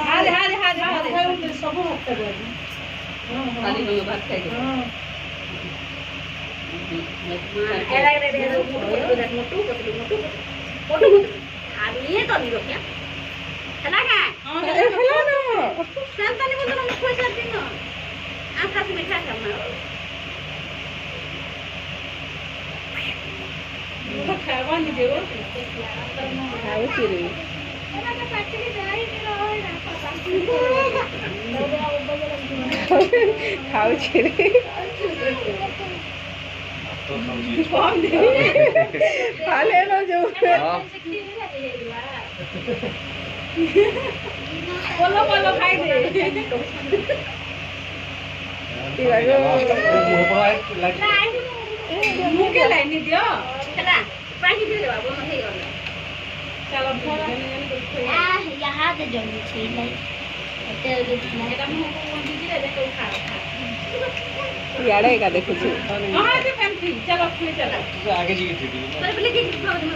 हां सब भात खाली भात खाई खाऊची रे पाले न जो बोलो बोलो खाई दे मुके लाइन दियो चला पानी दे बाबू मथे गला चलो यहाँ से जमी छी नहीं तेल दे एटा मु दीदी रे देखो खा याडे का देखु छी हां जे पेन थी चलो चलो आगे जी की